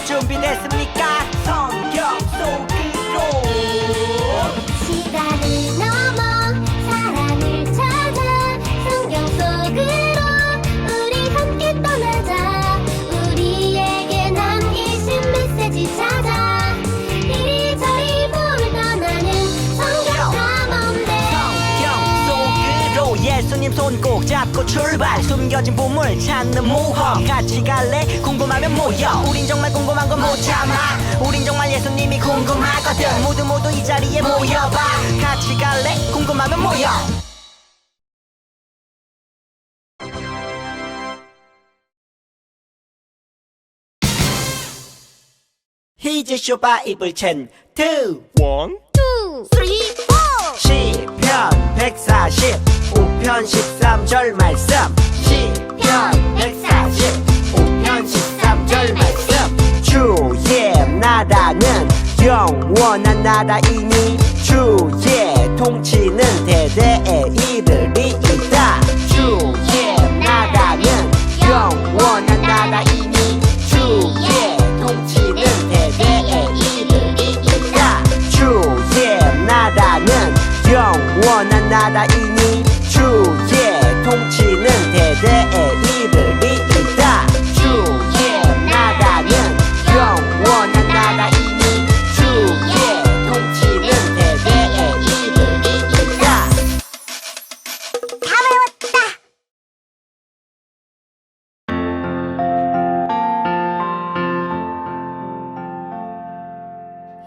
준비됐습니까? 성경 속으로 시간을 넘어 사랑을 찾아 성경 속으로 우리 함께 떠나자. 우리에게 남기신 메시지 찾아 이리저리 훑어나는 성경 탐험대. 성경 속으로 예수님 손 꼭 잡고 출발. 숨겨진 보물 찾는 모험 같이 갈래? 궁금하면 모여. 우린 정말 궁금한 건 못 참아. 우린 정말 예수님이 궁금하거든. 모두 이 자리에 모여봐. 같이 갈래? 궁금하면 모여. 히즈쇼 바이블 챈 2 1 2, 3, 4. 시편 140 5편 13절 말씀. 시편 140 5편 13절 말씀. 주의 나라는 영원한 나라이니 주의 통치는 대대에 이르리이다. 주의 나라는 영원한 나라이니 주의 통치는 대대에 이르리이다. 주의 나라는 영원한 나라이니 주의 통치는 대대에 이르리이다. 주의 나라는 영원한 나라이니 주의 통치는 대대에 이르리이다. 다 외웠다.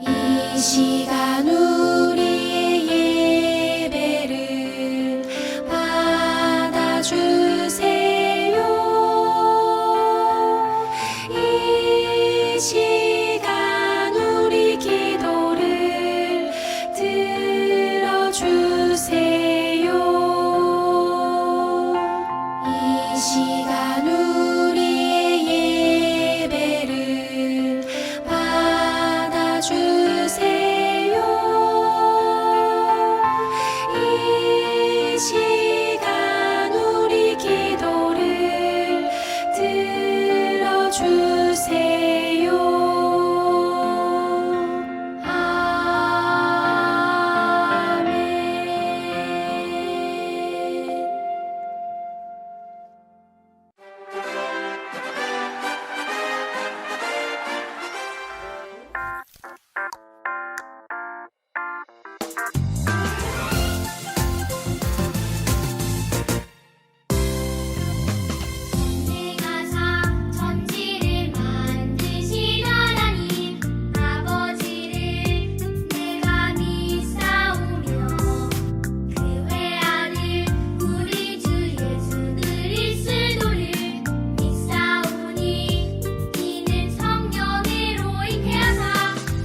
이 시간 우리의 예배를 받아주세요. 이 시간 우리 기도를 들어주세요. 이 시간 우리의 예배를 받아주세요. 이 시간 우리 기도를 들어주세요. 아멘. 내가 천지를 만드신 하나님 아버지를 내가 믿사오며 그 외아들 우리 주 예수 그리스도를 믿사오니 이는 성령으로 잉태하사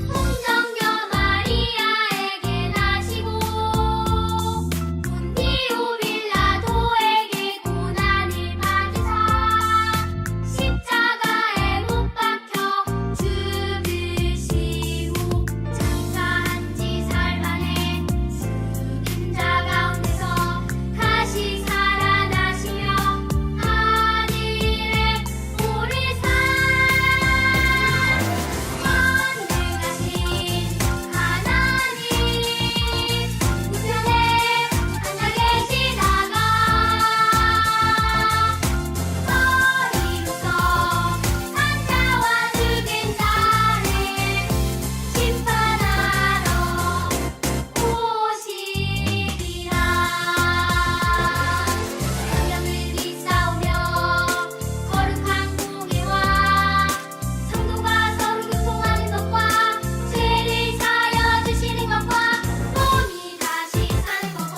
홍정녀 마리아에게 나시고 본디오 빌라도에게 고난을 받으사 십자가에 못 박혀 죽으시고 장사한 지 사흘 만에 죽은 자 가운데서 다시 살아나시며 하늘에 오르사 만능하신 하나님 우편에 앉아 계시다가 머리로서 산자와 죽은 자를 심판하러 오시리라. 성령을 믿사오며 거룩한 공예와 성도가 서로 교통하는 것과 죄를 사하여 주시는 것과 몸이 다시 사는 것과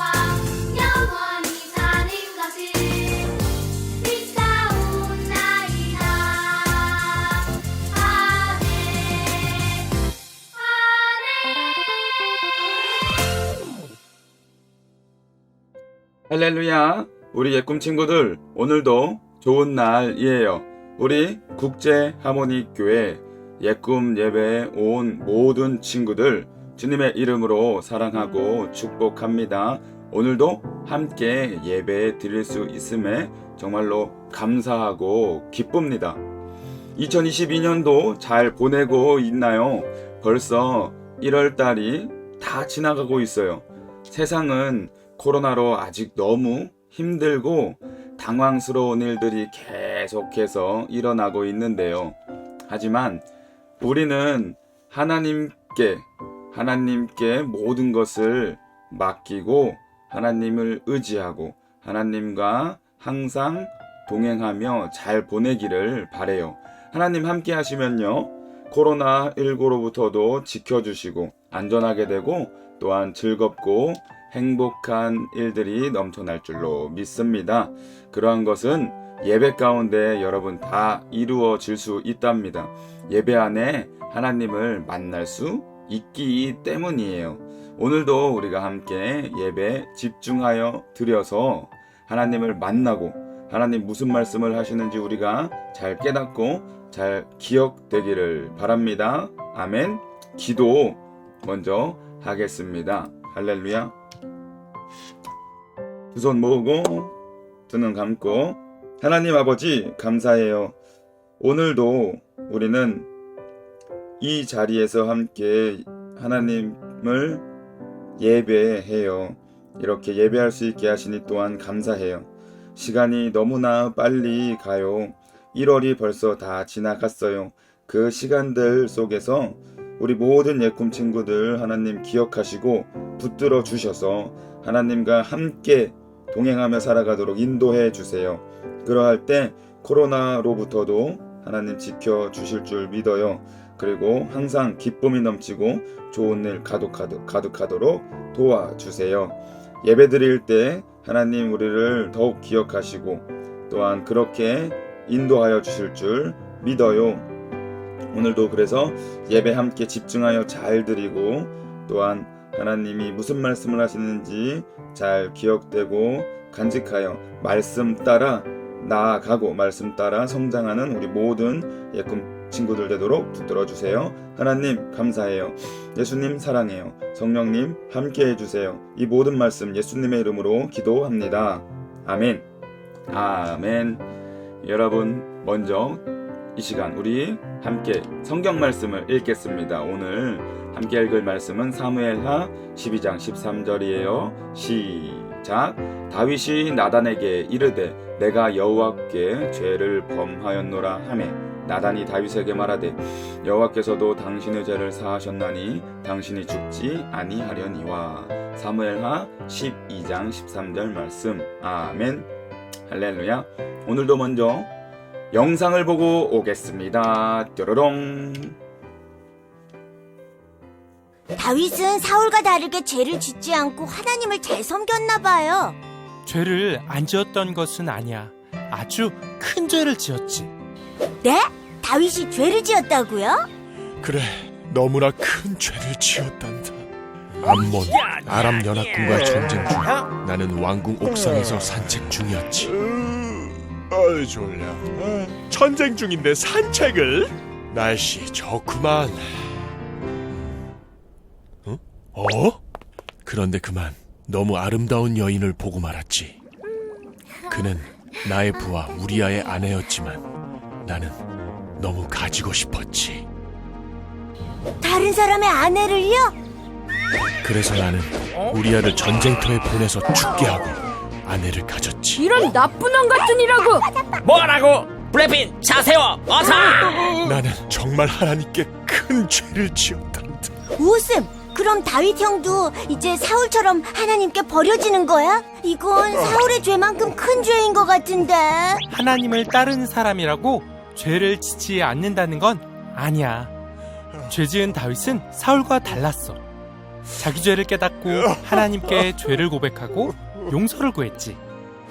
영원히 사는 것을 믿사옵나이다. 아멘. 할렐루야. 우리 예꿈 친구들, 오늘도 좋은 날이에요. 우리 국제 하모니 교회 예꿈 예배에 온 모든 친구들 주님의 이름으로 사랑하고 축복합니다. 오늘도 함께 예배 드릴 수 있음에 정말로 감사하고 기쁩니다. 2022년도 잘 보내고 있나요? 벌써 1월 달이 다 지나가고 있어요. 세상은 코로나로 아직 너무 힘들고 당황스러운 일들이 계속해서 일어나고 있는데요. 하지만 우리는 하나님께 모든 것을 맡기고 하나님을 의지하고 하나님과 항상 동행하며 잘 보내기를 바래요. 하나님 함께 하시면요, 코로나19로부터도 지켜주시고 안전하게 되고 또한 즐겁고 행복한 일들이 넘쳐날 줄로 믿습니다. 그러한 것은 예배 가운데 여러분 다 이루어질 수 있답니다. 예배 안에 하나님을 만날 수 있기 때문이에요. 오늘도 우리가 함께 예배 집중하여 드려서 하나님을 만나고 하나님 무슨 말씀을 하시는지 우리가 잘 깨닫고 잘 기억되기를 바랍니다. 아멘. 기도 먼저 하겠습니다. 할렐루야. 두 손 모으고 두 눈 감고 하나님 아버지 감사해요. 오늘도 우리는 이 자리에서 함께 하나님을 예배해요. 이렇게 예배할 수 있게 하시니 또한 감사해요. 시간이 너무나 빨리 가요. 1월이 벌써 다 지나갔어요. 그 시간들 속에서 우리 모든 예꿈 친구들 하나님 기억하시고 붙들어 주셔서 하나님과 함께 동행하며 살아가도록 인도해 주세요. 그러할 때 코로나로부터도 하나님 지켜주실 줄 믿어요. 그리고 항상 기쁨이 넘치고 좋은 일 가득하도록 도와주세요. 예배 드릴 때 하나님 우리를 더욱 기억하시고 또한 그렇게 인도하여 주실 줄 믿어요. 오늘도 그래서 예배 함께 집중하여 잘 드리고 또한 하나님이 무슨 말씀을 하시는지 잘 기억되고 간직하여 말씀 따라 나아가고 말씀 따라 성장하는 우리 모든 예꿈 친구들 되도록 붙들어 주세요. 하나님 감사해요. 예수님 사랑해요. 성령님 함께 해주세요. 이 모든 말씀 예수님의 이름으로 기도합니다. 아멘. 아멘. 여러분 먼저 이 시간 우리 함께 성경 말씀을 읽겠습니다. 오늘 함께 읽을 말씀은 사무엘하 12장 13절이에요. 시작. 다윗이 나단에게 이르되 내가 여호와께 죄를 범하였노라 하매 나단이 다윗에게 말하되 여호와께서도 당신의 죄를 사하셨나니 당신이 죽지 아니하려니와. 사무엘하 12장 13절 말씀. 아멘. 할렐루야. 오늘도 먼저 영상을 보고 오겠습니다. 뾰로롱. 다윗은 사울과 다르게 죄를 짓지 않고 하나님을 잘 섬겼나 봐요. 죄를 안 지었던 것은 아니야. 아주 큰 죄를 지었지. 네? 다윗이 죄를 지었다고요? 그래, 너무나 큰 죄를 지었단다. 암몬, 아람 연합군과 전쟁 중 나는 왕궁 옥상에서 산책 중이었지. 아이 졸려. 전쟁 중인데 산책을? 날씨 좋구만. 어? 그런데 그만 너무 아름다운 여인을 보고 말았지. 그는 나의 부하 우리아의 아내였지만 나는 너무 가지고 싶었지. 다른 사람의 아내를요? 그래서 나는 우리아를 전쟁터에 보내서 죽게 하고 아내를 가졌지. 이런 나쁜 왕 같은 이라고. 뭐라고? 블랙핀 자세워 어서. 나는 정말 하나님께 큰 죄를 지었단다. 웃음! 그럼 다윗 형도 이제 사울처럼 하나님께 버려지는 거야? 이건 사울의 죄만큼 큰 죄인 것 같은데. 하나님을 따르는 사람이라고 죄를 짓지 않는다는 건 아니야. 죄 지은 다윗은 사울과 달랐어. 자기 죄를 깨닫고 하나님께 죄를 고백하고 용서를 구했지.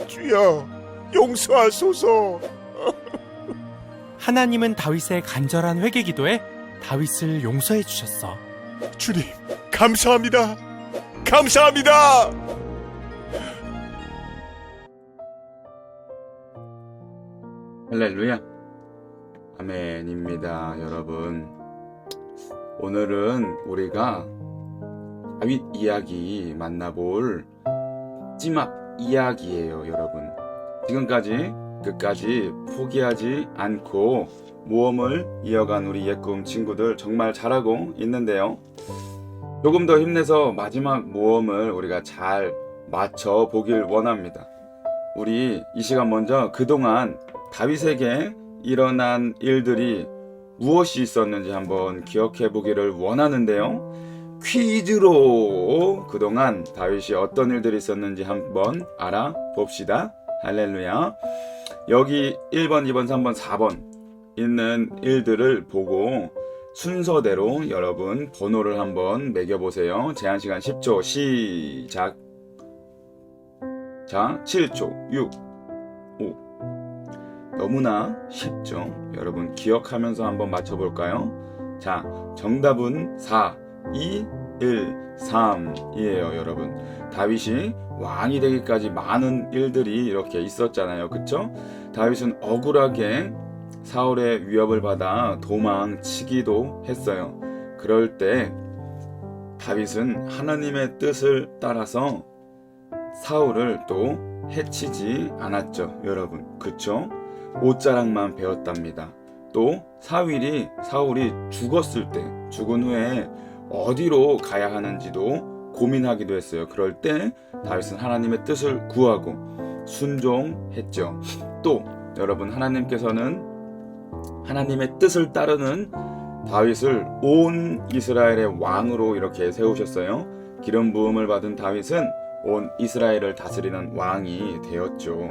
주여, 용서하소서. 하나님은 다윗의 간절한 회개 기도에 다윗을 용서해 주셨어. 주님, 감사합니다. 감사합니다. 할렐루야. 아멘입니다. 여러분, 오늘은 우리가 다윗 이야기 만나볼 마지막 이야기예요. 여러분, 지금까지 끝까지 포기하지 않고 모험을 이어간 우리 예꿈 친구들 정말 잘하고 있는데요. 조금 더 힘내서 마지막 모험을 우리가 잘 맞춰보길 원합니다. 우리 이 시간 먼저 그동안 다윗에게 일어난 일들이 무엇이 있었는지 한번 기억해 보기를 원하는데요. 퀴즈로 그동안 다윗이 어떤 일들이 있었는지 한번 알아봅시다. 할렐루야. 여기 1번, 2번, 3번, 4번 있는 일들을 보고 순서대로 여러분 번호를 한번 매겨보세요. 제한시간 10초 시작. 자, 7초 6 5 너무나 쉽죠? 여러분 기억하면서 한번 맞춰볼까요? 자, 정답은 4 2 1 3이에요. 여러분 다윗이 왕이 되기까지 많은 일들이 이렇게 있었잖아요. 그쵸? 다윗은 억울하게 사울의 위협을 받아 도망치기도 했어요. 그럴 때 다윗은 하나님의 뜻을 따라서 사울을 또 해치지 않았죠. 여러분 그쵸? 옷자락만 베었답니다. 또 사울이 죽었을 때, 죽은 후에 어디로 가야 하는지도 고민하기도 했어요. 그럴 때 다윗은 하나님의 뜻을 구하고 순종했죠. 또 여러분 하나님께서는 하나님의 뜻을 따르는 다윗을 온 이스라엘의 왕으로 이렇게 세우셨어요. 기름 부음을 받은 다윗은 온 이스라엘을 다스리는 왕이 되었죠.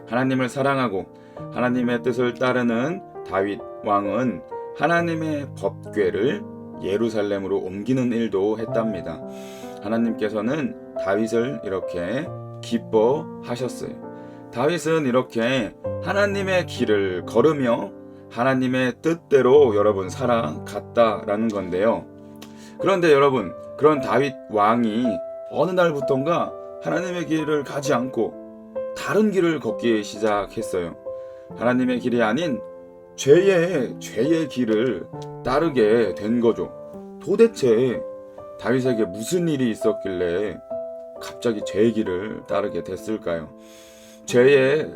하나님을 사랑하고 하나님의 뜻을 따르는 다윗 왕은 하나님의 법궤를 예루살렘으로 옮기는 일도 했답니다. 하나님께서는 다윗을 이렇게 기뻐하셨어요. 다윗은 이렇게 하나님의 길을 걸으며 하나님의 뜻대로 여러분 살아갔다라는 건데요. 그런데 여러분 그런 다윗 왕이 어느 날부턴가 하나님의 길을 가지 않고 다른 길을 걷기 시작했어요. 하나님의 길이 아닌 죄의 길을 따르게 된 거죠. 도대체 다윗에게 무슨 일이 있었길래 갑자기 죄의 길을 따르게 됐을까요? 죄의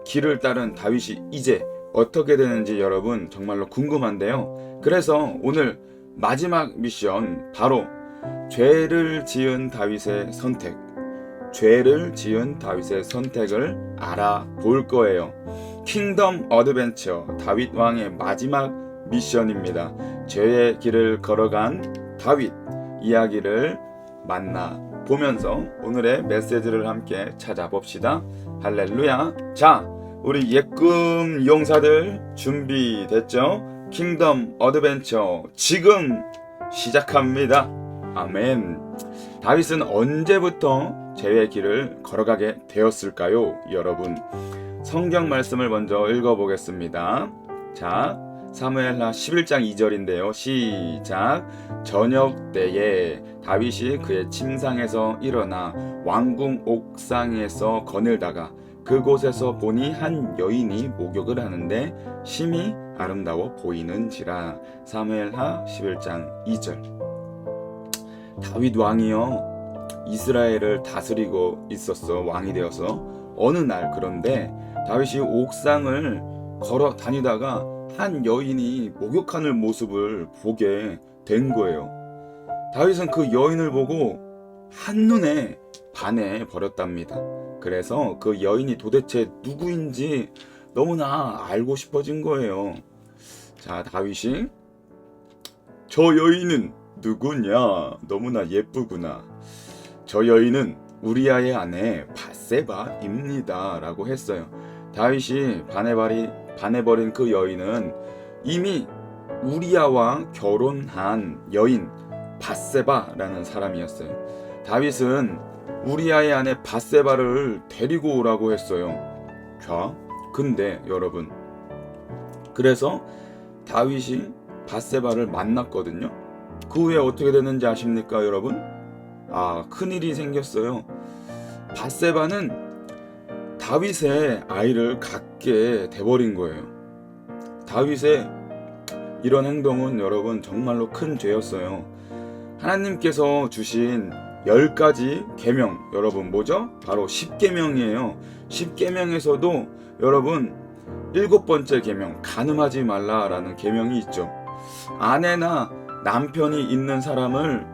길을 따른 다윗이 이제 어떻게 되는지 여러분 정말로 궁금한데요. 그래서 오늘 마지막 미션 바로 죄를 지은 다윗의 선택을 알아볼 거예요. 킹덤 어드벤처 다윗 왕의 마지막 미션입니다. 죄의 길을 걸어간 다윗 이야기를 만나보면서 오늘의 메시지를 함께 찾아봅시다. 할렐루야. 자, 우리 예꿈 용사들 준비됐죠? 킹덤 어드벤처 지금 시작합니다. 아멘. 다윗은 언제부터 죄의 길을 걸어가게 되었을까요? 여러분 성경 말씀을 먼저 읽어보겠습니다. 자, 사무엘하 11장 2절인데요. 시작. 저녁 때에 다윗이 그의 침상에서 일어나 왕궁 옥상에서 거닐다가 그곳에서 보니 한 여인이 목욕을 하는데 심히 아름다워 보이는지라. 사무엘하 11장 2절. 다윗 왕이요 이스라엘을 다스리고 있었어. 왕이 되어서 어느 날 그런데 다윗이 옥상을 걸어 다니다가 한 여인이 목욕하는 모습을 보게 된 거예요. 다윗은 그 여인을 보고 한눈에 반해 버렸답니다. 그래서 그 여인이 도대체 누구인지 너무나 알고 싶어진 거예요. 자, 다윗이 저 여인은 누구냐? 너무나 예쁘구나. 저 여인은 우리아의 아내 밧세바입니다 라고 했어요. 다윗이 반해버린 그 여인은 이미 우리아와 결혼한 여인 밧세바라는 사람이었어요. 다윗은 우리아의 아내 밧세바를 데리고 오라고 했어요. 자, 근데 여러분 그래서 다윗이 밧세바를 만났거든요. 그 후에 어떻게 됐는지 아십니까 여러분? 큰일이 생겼어요. 밧세바는 다윗의 아이를 갖게 돼버린 거예요. 다윗의 이런 행동은 여러분 정말로 큰 죄였어요. 하나님께서 주신 10가지 계명, 여러분 뭐죠? 바로 10계명이에요. 10계명에서도 여러분 7번째 계명, 간음하지 말라라는 계명이 있죠. 아내나 남편이 있는 사람을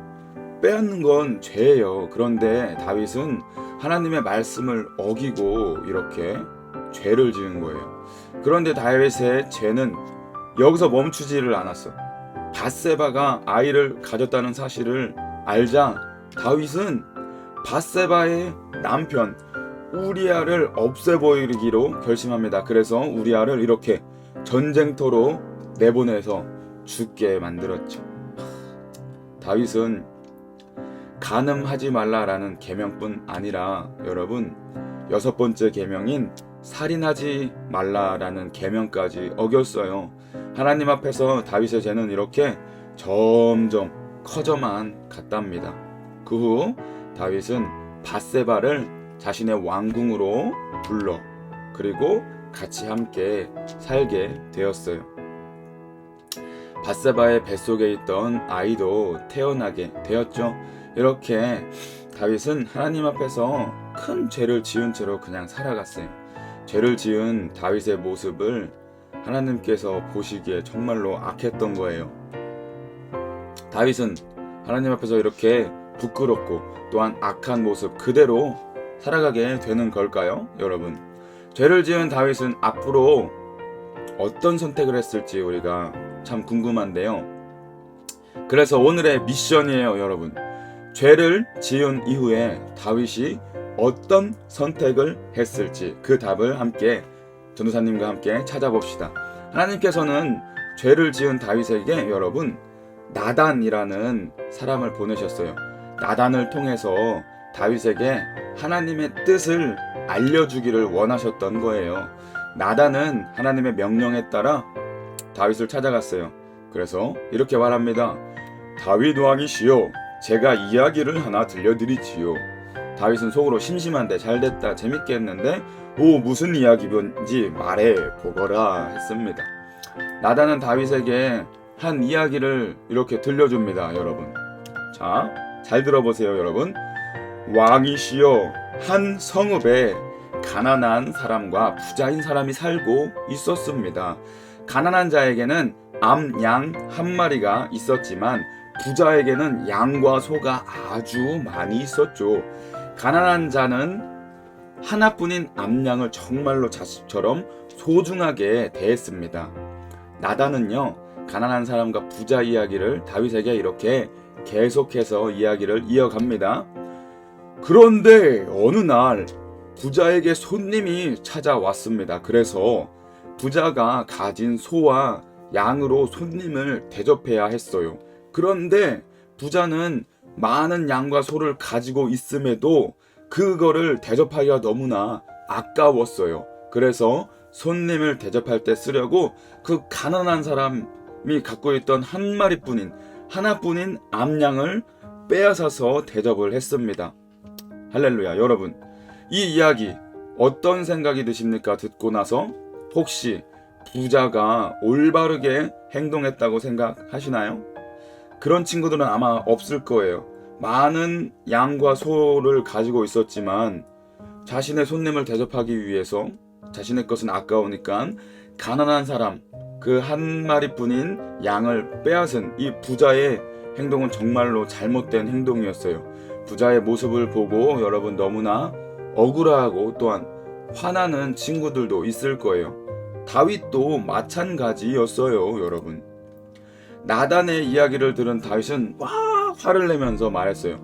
빼앗는 건 죄예요. 그런데 다윗은 하나님의 말씀을 어기고 이렇게 죄를 지은 거예요. 그런데 다윗의 죄는 여기서 멈추지를 않았어. 밧세바가 아이를 가졌다는 사실을 알자 다윗은 밧세바의 남편 우리아를 없애버리기로 결심합니다. 그래서 우리아를 이렇게 전쟁터로 내보내서 죽게 만들었죠. 다윗은 간음하지 말라라는 계명뿐 아니라 여러분 6번째 계명인 살인하지 말라라는 계명까지 어겼어요. 하나님 앞에서 다윗의 죄는 이렇게 점점 커져만 갔답니다. 그 후 다윗은 밧세바를 자신의 왕궁으로 불러 그리고 같이 함께 살게 되었어요. 밧세바의 뱃속에 있던 아이도 태어나게 되었죠. 이렇게 다윗은 하나님 앞에서 큰 죄를 지은 채로 그냥 살아갔어요. 죄를 지은 다윗의 모습을 하나님께서 보시기에 정말로 악했던 거예요. 다윗은 하나님 앞에서 이렇게 부끄럽고 또한 악한 모습 그대로 살아가게 되는 걸까요? 여러분, 죄를 지은 다윗은 앞으로 어떤 선택을 했을지 우리가 참 궁금한데요. 그래서 오늘의 미션이에요, 여러분. 죄를 지은 이후에 다윗이 어떤 선택을 했을지 그 답을 함께 전도사님과 함께 찾아봅시다. 하나님께서는 죄를 지은 다윗에게 여러분 나단이라는 사람을 보내셨어요. 나단을 통해서 다윗에게 하나님의 뜻을 알려주기를 원하셨던 거예요. 나단은 하나님의 명령에 따라 다윗을 찾아갔어요. 그래서 이렇게 말합니다. 다윗 왕이시여, 제가 이야기를 하나 들려드리지요. 다윗은 속으로 심심한데 잘됐다 재밌게 했는데 무슨 이야기인지 말해 보거라 했습니다. 나단은 다윗에게 한 이야기를 이렇게 들려줍니다. 여러분, 자, 잘 들어보세요. 여러분, 왕이시여, 한 성읍에 가난한 사람과 부자인 사람이 살고 있었습니다. 가난한 자에게는 암, 양 한 마리가 있었지만 부자에게는 양과 소가 아주 많이 있었죠. 가난한 자는 하나뿐인 암양을 정말로 자식처럼 소중하게 대했습니다. 나단은요, 가난한 사람과 부자 이야기를 다윗에게 이렇게 계속해서 이야기를 이어갑니다. 그런데 어느 날 부자에게 손님이 찾아왔습니다. 그래서 부자가 가진 소와 양으로 손님을 대접해야 했어요. 그런데 부자는 많은 양과 소를 가지고 있음에도 그거를 대접하기가 너무나 아까웠어요. 그래서 손님을 대접할 때 쓰려고 그 가난한 사람이 갖고 있던 하나뿐인 암양을 빼앗아서 대접을 했습니다. 할렐루야. 여러분, 이 이야기 어떤 생각이 드십니까? 듣고 나서 혹시 부자가 올바르게 행동했다고 생각하시나요? 그런 친구들은 아마 없을 거예요. 많은 양과 소를 가지고 있었지만 자신의 손님을 대접하기 위해서 자신의 것은 아까우니까 가난한 사람 그 한 마리뿐인 양을 빼앗은 이 부자의 행동은 정말로 잘못된 행동이었어요. 부자의 모습을 보고 여러분 너무나 억울하고 또한 화나는 친구들도 있을 거예요. 다윗도 마찬가지였어요. 여러분, 나단의 이야기를 들은 다윗은 화를 내면서 말했어요.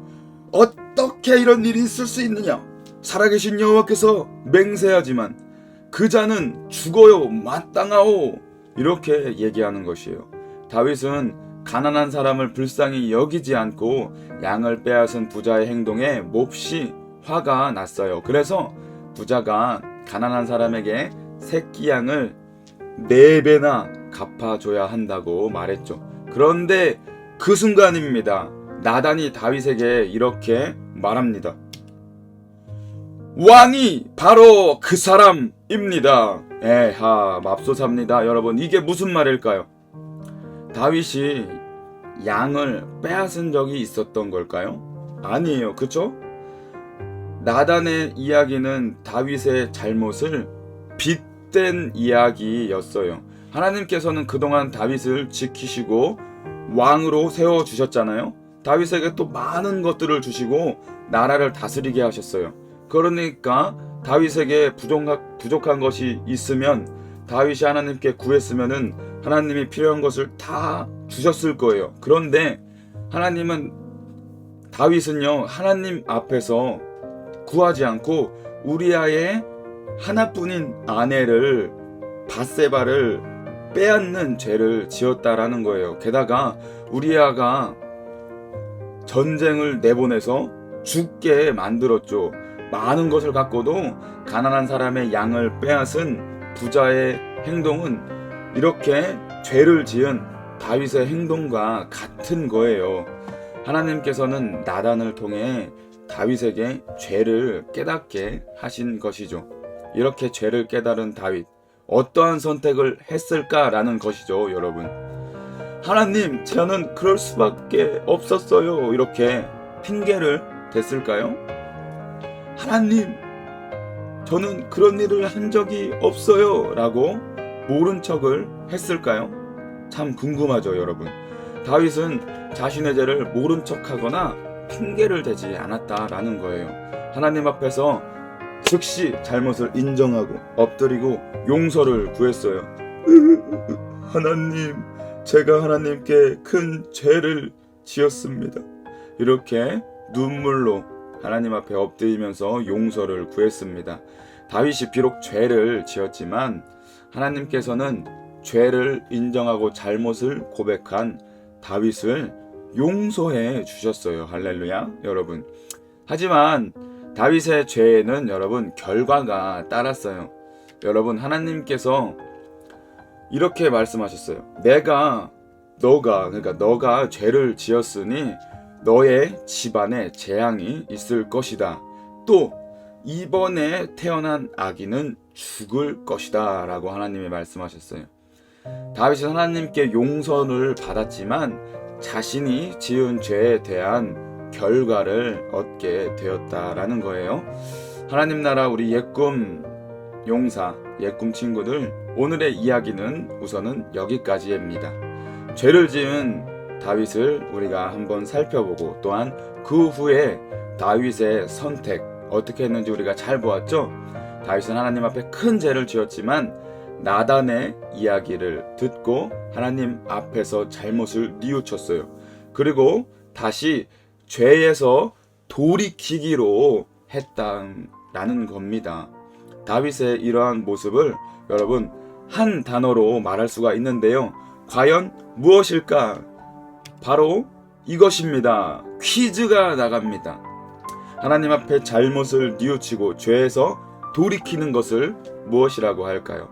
어떻게 이런 일이 있을 수 있느냐? 살아계신 여호와께서 맹세하지만 그 자는 죽어요 마땅하오. 이렇게 얘기하는 것이에요. 다윗은 가난한 사람을 불쌍히 여기지 않고 양을 빼앗은 부자의 행동에 몹시 화가 났어요. 그래서 부자가 가난한 사람에게 새끼 양을 4배나 갚아줘야 한다고 말했죠. 그런데 그 순간입니다. 나단이 다윗에게 이렇게 말합니다. 왕이 바로 그 사람입니다. 에하, 맙소사입니다. 여러분, 이게 무슨 말일까요? 다윗이 양을 빼앗은 적이 있었던 걸까요? 아니에요. 그쵸? 나단의 이야기는 다윗의 잘못을 헛된 이야기였어요. 하나님께서는 그동안 다윗을 지키시고 왕으로 세워주셨잖아요. 다윗에게 또 많은 것들을 주시고 나라를 다스리게 하셨어요. 그러니까 다윗에게 부족한 것이 있으면 다윗이 하나님께 구했으면은 하나님이 필요한 것을 다 주셨을 거예요. 그런데 다윗은요, 하나님 앞에서 구하지 않고 우리아의 하나뿐인 아내를 밧세바를 빼앗는 죄를 지었다라는 거예요. 게다가 우리아가 전쟁을 내보내서 죽게 만들었죠. 많은 것을 갖고도 가난한 사람의 양을 빼앗은 부자의 행동은 이렇게 죄를 지은 다윗의 행동과 같은 거예요. 하나님께서는 나단을 통해 다윗에게 죄를 깨닫게 하신 것이죠. 이렇게 죄를 깨달은 다윗, 어떠한 선택을 했을까라는 것이죠, 여러분. 하나님, 저는 그럴 수밖에 없었어요. 이렇게 핑계를 댔을까요? 하나님, 저는 그런 일을 한 적이 없어요. 라고 모른 척을 했을까요? 참 궁금하죠, 여러분. 다윗은 자신의 죄를 모른 척하거나 핑계를 대지 않았다라는 거예요. 하나님 앞에서 즉시 잘못을 인정하고 엎드리고 용서를 구했어요. 하나님, 제가 하나님께 큰 죄를 지었습니다. 이렇게 눈물로 하나님 앞에 엎드리면서 용서를 구했습니다. 다윗이 비록 죄를 지었지만 하나님께서는 죄를 인정하고 잘못을 고백한 다윗을 용서해 주셨어요. 할렐루야, 여러분. 하지만 다윗의 죄에는 여러분 결과가 따랐어요. 여러분, 하나님께서 이렇게 말씀하셨어요. 너가 죄를 지었으니 너의 집안에 재앙이 있을 것이다. 또 이번에 태어난 아기는 죽을 것이다 라고 하나님이 말씀하셨어요. 다윗은 하나님께 용서를 받았지만 자신이 지은 죄에 대한 결과를 얻게 되었다라는 거예요. 하나님 나라 우리 예꿈 용사, 예꿈 친구들, 오늘의 이야기는 우선은 여기까지입니다. 죄를 지은 다윗을 우리가 한번 살펴보고 또한 그 후에 다윗의 선택 어떻게 했는지 우리가 잘 보았죠? 다윗은 하나님 앞에 큰 죄를 지었지만 나단의 이야기를 듣고 하나님 앞에서 잘못을 뉘우쳤어요. 그리고 다시 죄에서 돌이키기로 했다라는 겁니다. 다윗의 이러한 모습을 여러분 한 단어로 말할 수가 있는데요. 과연 무엇일까? 바로 이것입니다. 퀴즈가 나갑니다. 하나님 앞에 잘못을 뉘우치고 죄에서 돌이키는 것을 무엇이라고 할까요?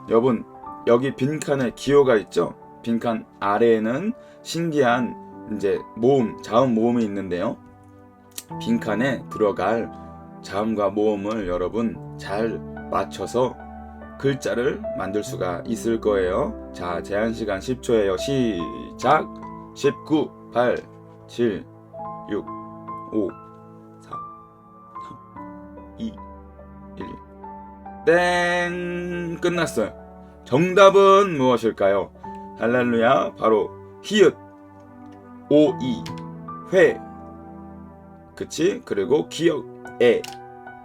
여러분, 여기 빈칸에 기호가 있죠? 빈칸 아래에는 신기한 자음 모음이 있는데요. 빈칸에 들어갈 자음과 모음을 여러분 잘 맞춰서 글자를 만들 수가 있을 거예요. 자, 제한 시간 10초예요. 시작! 19, 8, 7, 6, 5, 4, 3, 2, 1. 땡! 끝났어요. 정답은 무엇일까요? 할렐루야. 바로 히읗, 오이, 회, 그치? 그리고 기억, 에,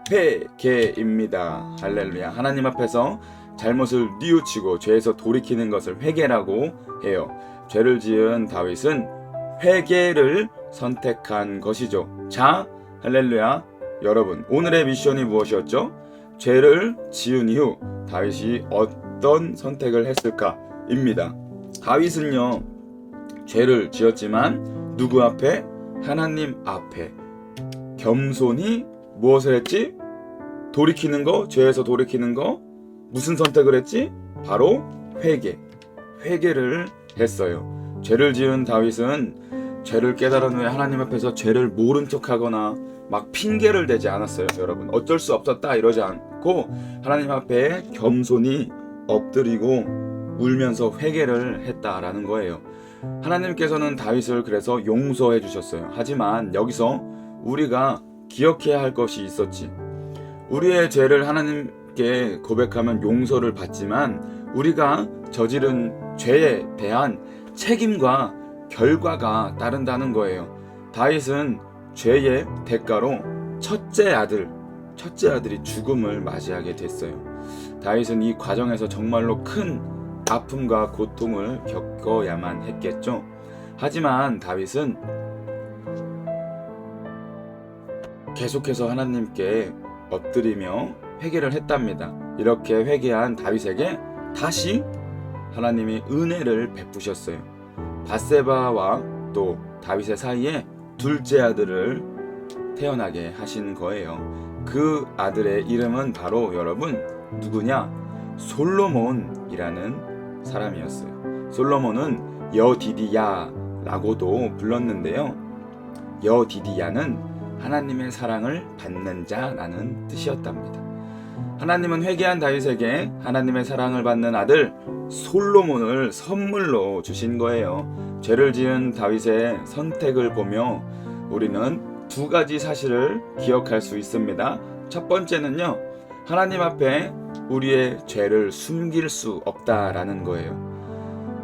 회개입니다. 할렐루야. 하나님 앞에서 잘못을 뉘우치고 죄에서 돌이키는 것을 회개라고 해요. 죄를 지은 다윗은 회개를 선택한 것이죠. 자, 할렐루야. 여러분, 오늘의 미션이 무엇이었죠? 죄를 지은 이후 다윗이 어떤 선택을 했을까입니다. 다윗은요, 죄를 지었지만 누구 앞에? 하나님 앞에 겸손히 무엇을 했지? 돌이키는 거, 죄에서 돌이키는 거. 무슨 선택을 했지? 바로 회개를 했어요. 죄를 지은 다윗은 죄를 깨달은 후에 하나님 앞에서 죄를 모른 척하거나 막 핑계를 대지 않았어요. 여러분, 어쩔 수 없었다 이러지 않고 하나님 앞에 겸손히 엎드리고 울면서 회개를 했다라는 거예요. 하나님께서는 다윗을 그래서 용서해 주셨어요. 하지만 여기서 우리가 기억해야 할 것이 있었지. 우리의 죄를 하나님 하나님께 고백하면 용서를 받지만 우리가 저지른 죄에 대한 책임과 결과가 따른다는 거예요. 다윗은 죄의 대가로 첫째 아들이 죽음을 맞이하게 됐어요. 다윗은 이 과정에서 정말로 큰 아픔과 고통을 겪어야만 했겠죠. 하지만 다윗은 계속해서 하나님께 엎드리며 회개를 했답니다. 이렇게 회개한 다윗에게 다시 하나님이 은혜를 베푸셨어요. 밧세바와 또 다윗의 사이에 둘째 아들을 태어나게 하신 거예요. 그 아들의 이름은 바로 여러분 누구냐? 솔로몬이라는 사람이었어요. 솔로몬은 여디디야라고도 불렀는데요. 여디디야는 하나님의 사랑을 받는 자라는 뜻이었답니다. 하나님은 회개한 다윗에게 하나님의 사랑을 받는 아들 솔로몬을 선물로 주신 거예요. 죄를 지은 다윗의 선택을 보며 우리는 두 가지 사실을 기억할 수 있습니다. 첫 번째는요, 하나님 앞에 우리의 죄를 숨길 수 없다라는 거예요.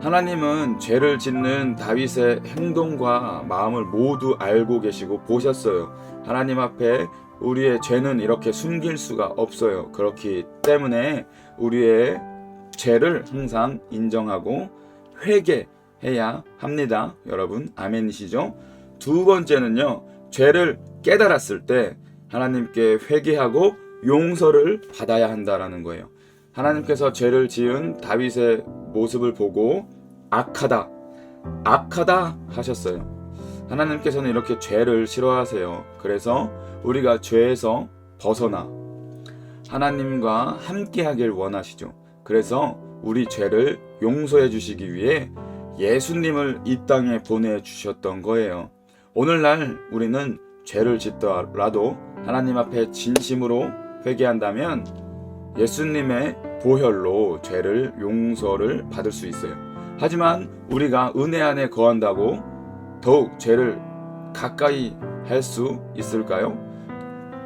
하나님은 죄를 짓는 다윗의 행동과 마음을 모두 알고 계시고 보셨어요. 하나님 앞에 우리의 죄는 이렇게 숨길 수가 없어요. 그렇기 때문에 우리의 죄를 항상 인정하고 회개해야 합니다. 여러분 아멘이시죠? 두 번째는요, 죄를 깨달았을 때 하나님께 회개하고 용서를 받아야 한다라는 거예요. 하나님께서 죄를 지은 다윗의 모습을 보고 악하다 하셨어요. 하나님께서는 이렇게 죄를 싫어하세요. 그래서 우리가 죄에서 벗어나 하나님과 함께하길 원하시죠. 그래서 우리 죄를 용서해 주시기 위해 예수님을 이 땅에 보내주셨던 거예요. 오늘날 우리는 죄를 짓더라도 하나님 앞에 진심으로 회개한다면 예수님의 보혈로 죄를 용서를 받을 수 있어요. 하지만 우리가 은혜 안에 거한다고 더욱 죄를 가까이 할 수 있을까요?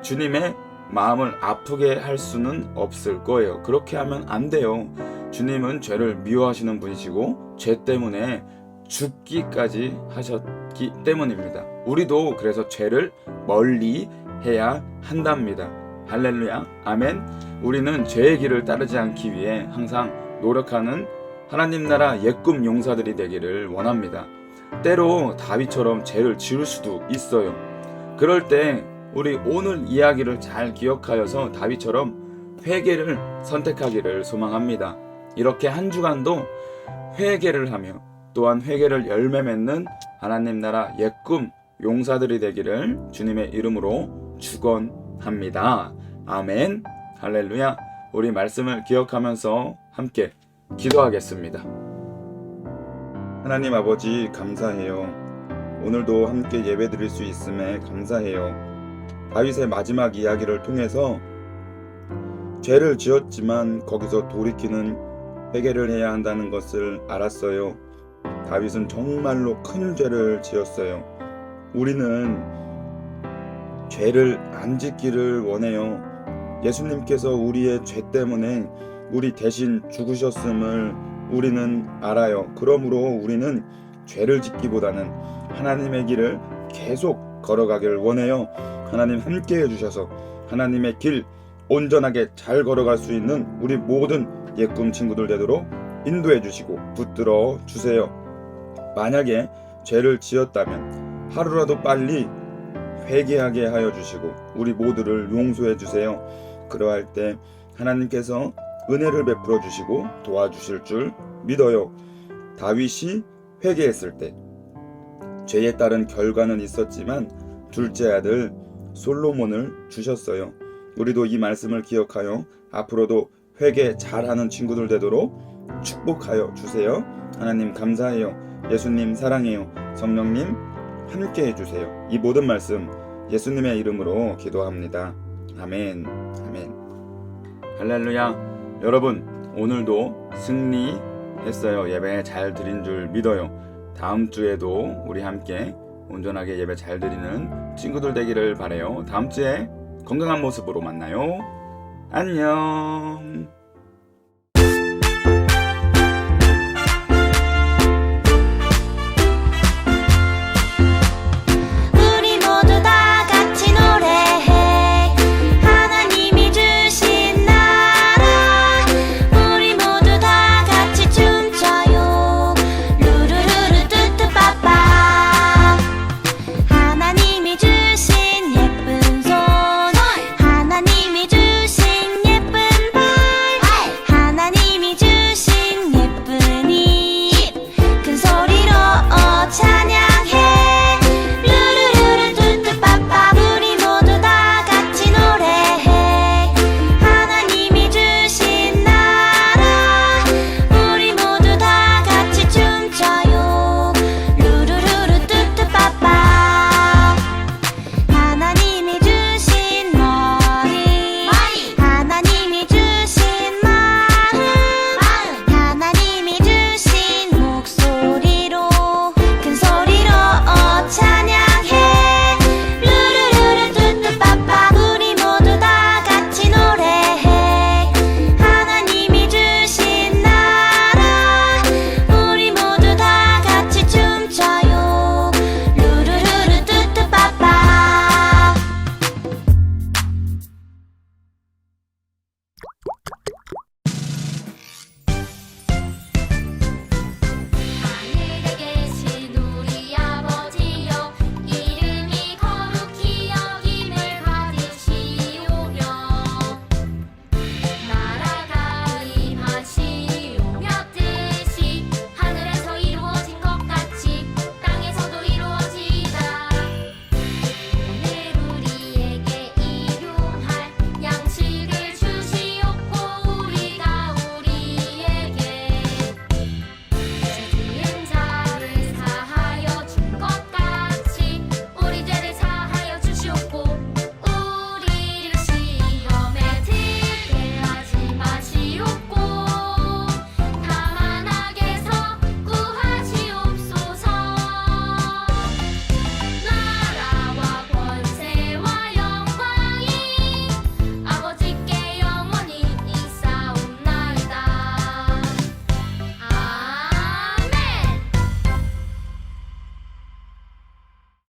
주님의 마음을 아프게 할 수는 없을 거예요. 그렇게 하면 안 돼요. 주님은 죄를 미워하시는 분이시고 죄 때문에 죽기까지 하셨기 때문입니다. 우리도 그래서 죄를 멀리 해야 한답니다. 할렐루야, 아멘. 우리는 죄의 길을 따르지 않기 위해 항상 노력하는 하나님 나라 옛꿈 용사들이 되기를 원합니다. 때로 다윗처럼 죄를 지을 수도 있어요. 그럴 때 우리 오늘 이야기를 잘 기억하여서 다윗처럼 회개를 선택하기를 소망합니다. 이렇게 한 주간도 회개를 하며 또한 회개를 열매 맺는 하나님 나라 옛꿈 용사들이 되기를 주님의 이름으로 축원합니다. 아멘. 할렐루야. 우리 말씀을 기억하면서 함께 기도하겠습니다. 하나님 아버지 감사해요. 오늘도 함께 예배드릴 수 있음에 감사해요. 다윗의 마지막 이야기를 통해서 죄를 지었지만 거기서 돌이키는 회개를 해야 한다는 것을 알았어요. 다윗은 정말로 큰 죄를 지었어요. 우리는 죄를 안 짓기를 원해요. 예수님께서 우리의 죄 때문에 우리 대신 죽으셨음을 우리는 알아요. 그러므로 우리는 죄를 짓기보다는 하나님의 길을 계속 걸어가길 원해요. 하나님 함께 해주셔서 하나님의 길 온전하게 잘 걸어갈 수 있는 우리 모든 옛꿈 친구들 되도록 인도해 주시고 붙들어 주세요. 만약에 죄를 지었다면 하루라도 빨리 회개하게 하여 주시고 우리 모두를 용서해 주세요. 그러할 때 하나님께서 은혜를 베풀어 주시고 도와주실 줄 믿어요. 다윗이 회개했을 때 죄에 따른 결과는 있었지만 둘째 아들 솔로몬을 주셨어요. 우리도 이 말씀을 기억하여 앞으로도 회개 잘하는 친구들 되도록 축복하여 주세요. 하나님 감사해요. 예수님 사랑해요. 성령님 함께 해주세요. 이 모든 말씀 예수님의 이름으로 기도합니다. 아멘. 아멘. 할렐루야. 여러분 오늘도 승리했어요. 예배 잘 드린 줄 믿어요. 다음 주에도 우리 함께 온전하게 예배 잘 드리는 친구들 되기를 바라요. 다음 주에 건강한 모습으로 만나요. 안녕.